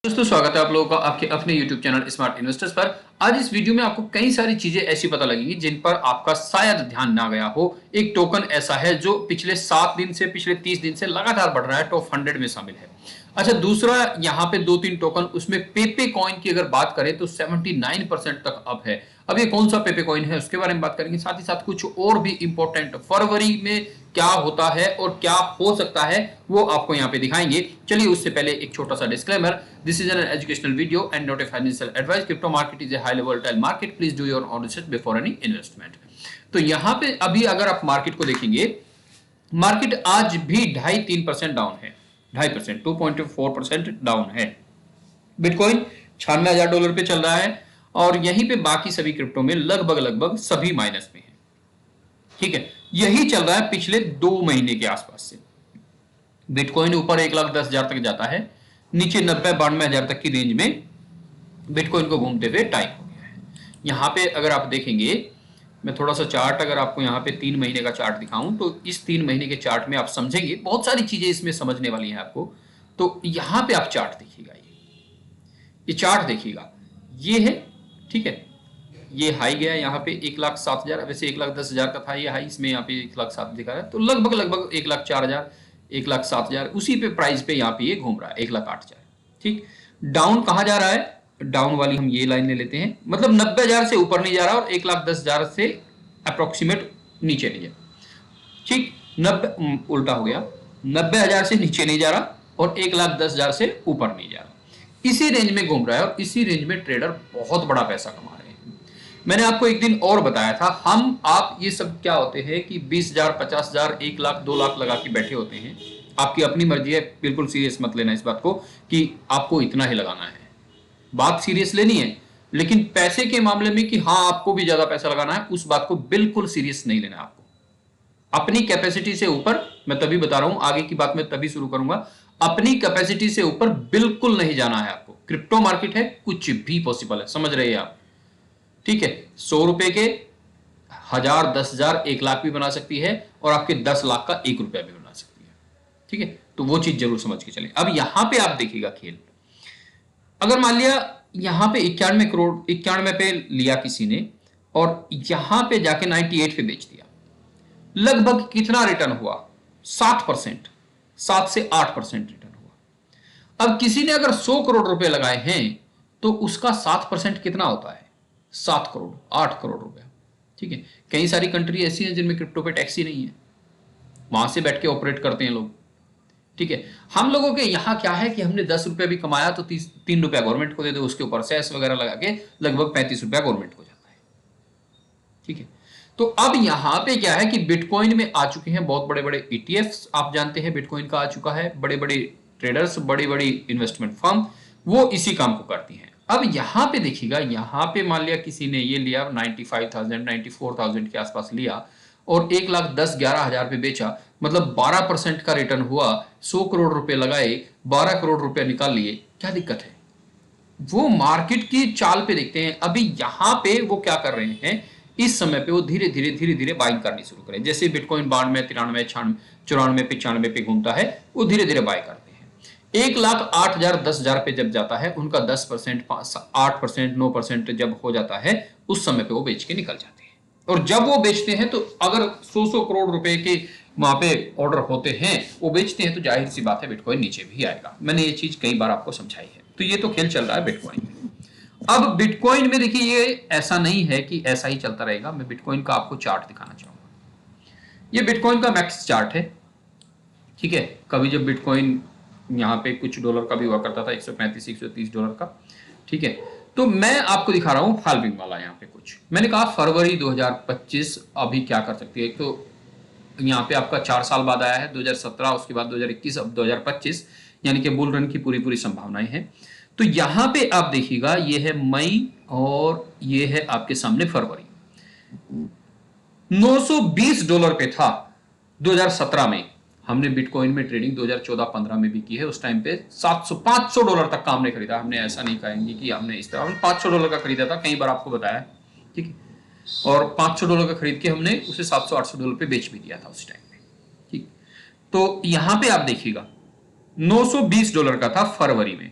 दोस्तों स्वागत है आप लोगों का आपके अपने YouTube चैनल स्मार्ट इन्वेस्टर्स पर। आज इस वीडियो में आपको कई सारी चीजें ऐसी पता लगेंगी जिन पर आपका शायद ध्यान ना गया हो। एक टोकन ऐसा है जो पिछले 7 दिन से पिछले 30 दिन से लगातार बढ़ रहा है, टॉप 100 में शामिल है। अच्छा, दूसरा यहाँ पे 2-3 टोकन, उसमें पेपे कॉइन की अगर बात करें तो 79% तक अप है। अब ये कौन सा पेपे कॉइन है उसके बारे में बात करेंगे, साथ ही साथ कुछ और भी इंपॉर्टेंट फरवरी में क्या होता है और क्या हो सकता है वो आपको यहाँ पे दिखाएंगे। चलिए उससे पहले एक छोटा सा disclaimer, this is an educational video and not a financial advice. Crypto market is a highly volatile market, please do your own research before any investment. तो यहाँ पे अभी अगर आप मार्केट को देखेंगे, मार्केट आज भी 2.5-3% डाउन है, 2.5%, 2.4% डाउन है। बिटकॉइन $96,000 पे चल रहा है और यहीं पे बाकी सभी क्रिप्टो में लगभग सभी माइनस में है। ठीक है, यही चल रहा है पिछले 2 महीने के आसपास से। बिटकॉइन ऊपर 1,10,000 तक जाता है, नीचे 90-92 तक की रेंज में बिटकॉइन को घूमते हुए टाइम हो गया है। यहां पे अगर आप देखेंगे, मैं थोड़ा सा चार्ट अगर आपको यहाँ पे 3 महीने का चार्ट दिखाऊं तो इस 3 महीने के चार्ट में आप समझेंगे, बहुत सारी चीजें इसमें समझने वाली हैं आपको। तो यहां पे आप चार्ट देखिएगा, ये चार्ट देखिएगा, ये है, ठीक है। ये हाई गया यहाँ पे 1,07,000, वैसे 1,10,000 का था ये हाई, इसमें यहाँ पे 1,07,000 दिखा रहा है, तो लगभग 1,04,000, 1,07,000 उसी पे प्राइस पे यहाँ पे ये घूम रहा है, 1,08,000। ठीक, डाउन कहाँ जा रहा है, डाउन वाली हम ये लाइन ले लेते हैं, मतलब 90,000 से ऊपर नहीं जा रहा और 1,10,000 से अप्रोक्सीमेट नीचे नहीं जा रहा। ठीक, 90 उल्टा हो गया, 90,000 से नीचे नहीं जा रहा और 1,10,000 से ऊपर नहीं जा रहा, इसी रेंज में घूम रहा है और इसी रेंज में ट्रेडर बहुत बड़ा पैसा कमा रहे हैं। मैंने आपको एक दिन और बताया था, हम आप ये सब क्या होते हैं कि 20,000, 50,000, 1 लाख, 2 लाख लगा के बैठे होते हैं। आपकी अपनी मर्जी है, बिल्कुल सीरियस मत लेना इस बात को कि आपको इतना ही लगाना है, बात सीरियस लेनी है, लेकिन पैसे के मामले में कि हाँ आपको भी ज्यादा पैसा लगाना है, उस बात को बिल्कुल सीरियस नहीं लेना आपको। अपनी कैपेसिटी से ऊपर, मैं तभी बता रहा हूं, आगे की बात मैं तभी शुरू करूंगा, अपनी कैपेसिटी से ऊपर बिल्कुल नहीं जाना है आपको। क्रिप्टो मार्केट है, कुछ भी पॉसिबल है, समझ रहे हैं आप। ठीक है, 100 रुपए के 1,000, 10,000, 1 लाख भी बना सकती है और आपके 10 लाख का 1 रुपया भी बना सकती है। ठीक है, तो वो चीज जरूर समझ के चलें। अब यहां पे आप देखिएगा खेल, अगर मान लिया यहां पे 91 करोड़, 91 पे लिया किसी ने और यहां पे जाके 98 पे बेच दिया, लगभग कितना रिटर्न हुआ, 60%, 7 से 8% रिटर्न हुआ। अब किसी ने अगर 100 करोड़ रुपए लगाए हैं तो उसका 7% कितना होता है, 7 करोड़, 8 करोड़ रुपए। ठीक है, कई सारी कंट्री ऐसी हैं जिनमें क्रिप्टो पे टैक्स ही नहीं है, वहां से बैठ के ऑपरेट करते हैं लोग। ठीक है, हम लोगों के यहां क्या है कि हमने 10 रुपए भी कमाया तो 3 रुपया गवर्नमेंट को दे दो, उसके ऊपर सेस वगैरह लगा के लगभग 35 रुपया गवर्नमेंट को जाता है। ठीक है, तो अब यहां पे क्या है कि बिटकॉइन में आ चुके हैं बहुत बड़े बड़े ईटीएफ्स, आप जानते हैं बिटकॉइन का आ चुका है, बड़े बड़े ट्रेडर्स, बड़ी बड़ी इन्वेस्टमेंट फर्म, वो इसी काम को करती हैं। अब यहां पे देखिएगा, यहां पे मान लिया किसी ने ये लिया 95,000, 94,000 के आसपास लिया और 1,10,11,000 पे बेचा, मतलब 12% का रिटर्न हुआ। 100 करोड़ रुपए लगाए, 12 करोड़ रुपए निकाल लिए, क्या दिक्कत है। वो मार्केट की चाल पे देखते हैं। अभी यहां पे वो क्या कर रहे हैं, इस समय पे वो धीरे धीरे बाइंग करनी शुरू करें। जैसे बिटकॉइन 92, 93, 94, 95 पे घूमता है, वो धीरे धीरे बाय करते हैं। 1,08,000, 10,000 पे जब जाता है, उनका 10%, 8%, 9% जब हो जाता है, उस समय पे वो बेच के निकल जाते हैं। और जब वो बेचते हैं तो अगर 100 करोड़ रुपए के वहां पे ऑर्डर होते हैं, वो बेचते हैं, तो जाहिर सी बात है बिटकॉइन नीचे भी आएगा। मैंने ये चीज कई बार आपको समझाई है। तो ये तो खेल चल रहा है बिटकॉइन में। अब बिटकॉइन में देखिए, ये ऐसा नहीं है कि ऐसा ही चलता रहेगा। मैं बिटकॉइन का आपको चार्ट दिखाना चाहूंगा। ये बिटकॉइन का मैक्स चार्ट है। ठीक है, कभी जब बिटकॉइन यहाँ पे कुछ डॉलर का भी हुआ करता था, 135, 130 डॉलर का। ठीक है, तो मैं आपको दिखा रहा हूं फाल्विंग वाला। यहाँ पे कुछ मैंने कहा फरवरी 2025 अभी क्या कर सकती है। तो यहाँ पे आपका 4 साल बाद आया है, 2017, उसके बाद 2021, अब 2025, यानी कि बुल रन की पूरी संभावनाएं हैं। तो यहां पे आप देखिएगा, ये है मई और ये है आपके सामने फरवरी। $920 पे था 2017 में। हमने बिटकॉइन में ट्रेडिंग 2014-15 में भी की है। उस टाइम पे $500 तक का हमने खरीदा। हमने ऐसा नहीं कहेंगे कि हमने इस तरह, हमने $500 का खरीदा था, कई बार आपको बताया। ठीक है, और $500 का खरीद के हमने उसे $700-800 पे बेच भी दिया था उस टाइम पे। ठीक, तो यहां पे आप देखिएगा $920 का था फरवरी में,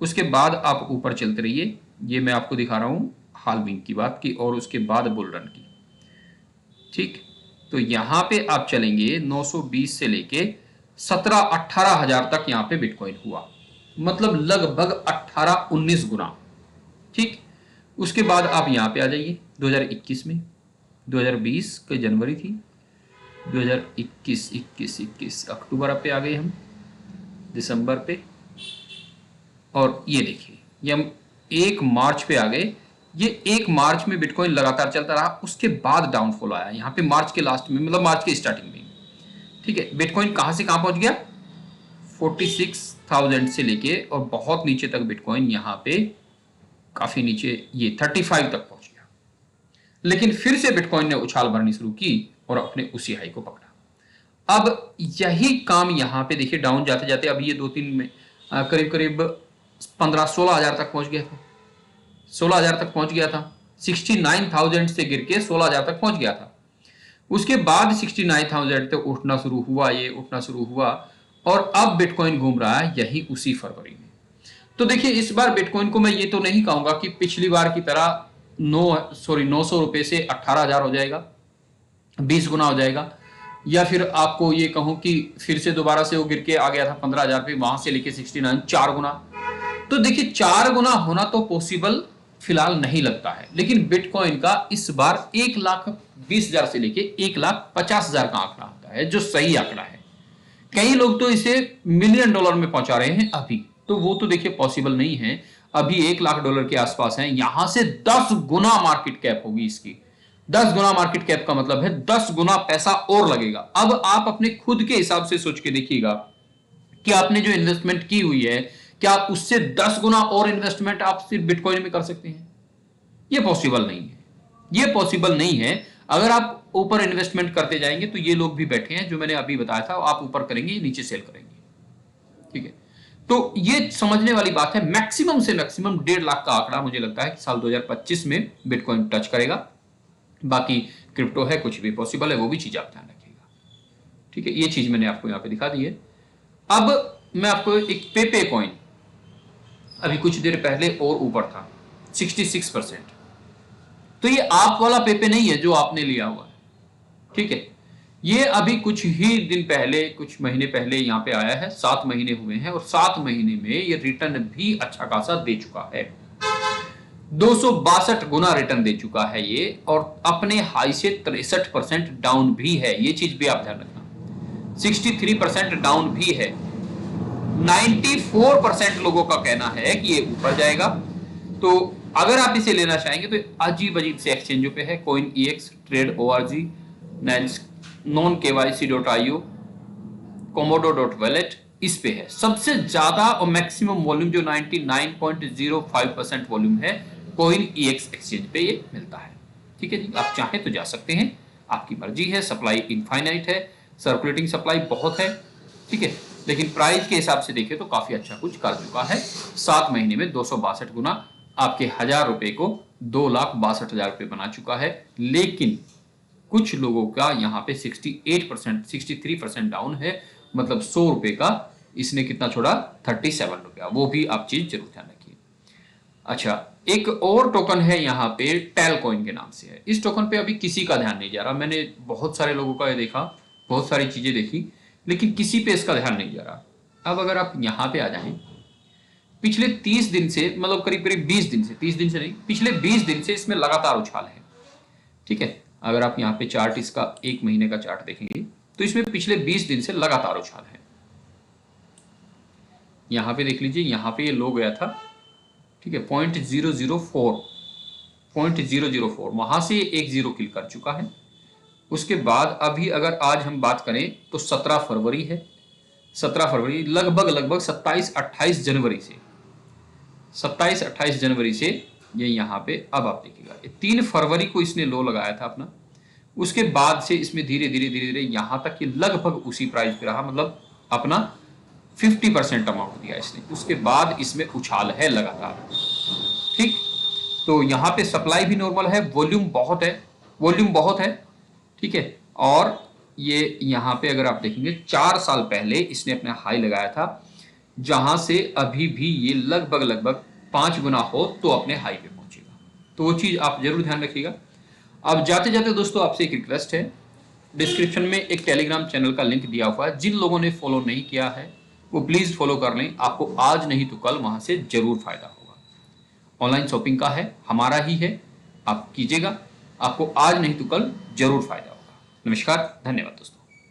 उसके बाद आप ऊपर चलते रहिए। ये मैं आपको दिखा रहा हूं हाल्विंग की बात की और उसके बाद बुल रन की। ठीक, तो यहां पे आप चलेंगे 920 से लेके 17-18 हजार तक यहां पे बिटकॉइन हुआ, मतलब लगभग 18-19 गुना। ठीक, उसके बाद आप यहां पे आ जाइए 2021 में, 2020 की जनवरी थी, 2021 21 अक्टूबर पे आ गए हम, दिसंबर पे, और ये देखिए ये हम 1 मार्च पे आ गए। ये 1 मार्च में बिटकॉइन लगातार चलता रहा, उसके बाद डाउनफॉल आया यहाँ पे मार्च के लास्ट में, मतलब मार्च के स्टार्टिंग में। ठीक है, बिटकॉइन कहां से कहां पहुंच गया, 46,000 से लेके और बहुत नीचे तक बिटकॉइन यहाँ पे काफी नीचे ये 35 तक पहुंच गया। लेकिन फिर से बिटकॉइन ने उछाल भरनी शुरू की और अपने उसी हाई को पकड़ा। अब यही काम यहां पे देखिए डाउन जाते जाते अभी ये 2-3 में करीब करीब 15-16 हजार तक पहुंच गया था, 16 हजार तक पहुंच गया था। 69,000 से गिर के 16 हजार तक पहुंच गया था। उसके बाद 69,000 तक उठना शुरू हुआ, ये उठना शुरू हुआ, और अब बिटकॉइन घूम रहा है यही उसी फरवरी में। तो देखिए इस बार बिटकॉइन को मैं ये तो नहीं कहूंगा कि पिछली बार की तरह 900 रुपए से 18,000 हो जाएगा, 20 गुना हो जाएगा, या फिर आपको ये कहूं कि फिर से दोबारा से वो गिर के आ गया था 15,000 पे, वहां से लेके 69 4 गुना। तो देखिए 4 गुना होना तो पॉसिबल फिलहाल नहीं लगता है, लेकिन बिटकॉइन का इस बार 1,20,000 से लेके 1,50,000 का आंकड़ा आता है, जो सही आंकड़ा है। कई लोग तो इसे मिलियन डॉलर में पहुंचा रहे हैं अभी, तो वो तो देखिए पॉसिबल नहीं है। अभी 1 लाख डॉलर के आसपास है, यहां से 10 गुना मार्केट कैप होगी इसकी। 10 गुना मार्केट कैप का मतलब है 10 गुना पैसा और लगेगा। अब आप अपने खुद के हिसाब से सोच के देखिएगा कि आपने जो इन्वेस्टमेंट की हुई है, क्या आप उससे 10 गुना और इन्वेस्टमेंट आप सिर्फ बिटकॉइन में कर सकते हैं? ये पॉसिबल नहीं है, ये पॉसिबल नहीं है। अगर आप ऊपर इन्वेस्टमेंट करते जाएंगे तो ये लोग भी बैठे हैं जो मैंने अभी बताया था, आप ऊपर करेंगे नीचे सेल करेंगे। ठीक है, तो ये समझने वाली बात है। मैक्सिमम से मैक्सिमम 1.5 लाख का आंकड़ा मुझे लगता है कि साल 2025 में बिटकॉइन टच करेगा। बाकी क्रिप्टो है, कुछ भी पॉसिबल है, वो भी चीज आप ध्यान रखिएगा। ठीक है, ये चीज मैंने आपको यहां पे दिखा दी है। अब मैं आपको एक पेपे कॉइन, अभी कुछ देर पहले और ऊपर था 66%। तो ये आप वाला पेपे नहीं है जो आपने लिया हुआ है। ठीक है, ये अभी कुछ ही दिन पहले, कुछ महीने पहले यहां पे आया है, 7 महीने हुए हैं, और 7 महीने में ये रिटर्न भी अच्छा खासा दे चुका है। 262 गुना रिटर्न दे चुका है ये, और अपने हाई से 63% डाउन भी है, ये चीज भी आप ध्यान रखना। 63% डाउन भी है। 94% लोगों का कहना है कि ये ऊपर जाएगा। तो अगर आप इसे लेना चाहेंगे तो अजीब अजीब से एक्सचेंजों पे है, coin EX, trade ORG, non-kyc.io, komodo.wallet, इस पे है सबसे ज्यादा और मैक्सिमम वॉल्यूम, जो 99.05% वॉल्यूम है कॉइन EX एक्सचेंज पे ये मिलता है। ठीक है जी, आप चाहें तो जा सकते हैं, आपकी मर्जी है। सप्लाई इनफाइनाइट है, सर्कुलेटिंग सप्लाई बहुत है। ठीक है, लेकिन प्राइस के हिसाब से देखें तो काफी अच्छा कुछ कर चुका है। 7 महीने में 262 गुना आपके 1,000 रुपए को 2,62,000 रुपए बना चुका है। लेकिन कुछ लोगों का यहाँ पे 68%, 63% डाउन है, मतलब 100 रुपए का इसने कितना छोड़ा, 37 रुपया। वो भी आप चीज जरूर ध्यान रखिए। अच्छा, एक और टोकन है यहाँ पे, टैल कॉइन के नाम से है। इस टोकन पे अभी किसी का ध्यान नहीं जा रहा। मैंने बहुत सारे लोगों का ये देखा, बहुत सारी चीजें देखी, लेकिन किसी पे इसका ध्यान नहीं जा रहा। अब अगर आप यहाँ पे आ जाएं, पिछले 30 दिन से, मतलब करीब करीब 20 दिन से, 30 दिन से नहीं, पिछले 20 दिन से इसमें लगातार उछाल है। ठीक है, अगर आप यहाँ पे चार्ट, इसका 1 महीने का चार्ट देखेंगे तो इसमें पिछले 20 दिन से लगातार उछाल है। यहाँ पे देख लीजिए, यहाँ पे ये लो गया था। ठीक है, 0.004 वहां से एक जीरो किल कर चुका है। उसके बाद अभी अगर आज हम बात करें तो 17 फरवरी है, 17 फरवरी लगभग लगभग 27-28 जनवरी से, 27-28 जनवरी से ये यहाँ पे, अब आप देखिएगा 3 फरवरी को इसने लो लगाया था अपना। उसके बाद से इसमें धीरे धीरे धीरे धीरे यहाँ तक कि लगभग उसी प्राइस पे रहा, मतलब अपना 50% अमाउंट दिया इसने। उसके बाद इसमें उछाल है लगातार। ठीक, तो यहाँ पे सप्लाई भी नॉर्मल है, वॉल्यूम बहुत है, वॉल्यूम बहुत है। ठीक है, और ये यहाँ पे अगर आप देखेंगे 4 साल पहले इसने अपना हाई लगाया था, जहां से अभी भी ये लगभग 5 गुना हो तो अपने हाई पे पहुंचेगा। तो वो चीज आप जरूर ध्यान रखिएगा। अब जाते जाते दोस्तों आपसे एक रिक्वेस्ट है, डिस्क्रिप्शन में एक टेलीग्राम चैनल का लिंक दिया हुआ है, जिन लोगों ने फॉलो नहीं किया है वो प्लीज फॉलो कर लें, आपको आज नहीं तो कल वहां से जरूर फायदा होगा। ऑनलाइन शॉपिंग का है, हमारा ही है, आप कीजिएगा, आपको आज नहीं तो कल जरूर फायदा होगा। नमस्कार, धन्यवाद दोस्तों।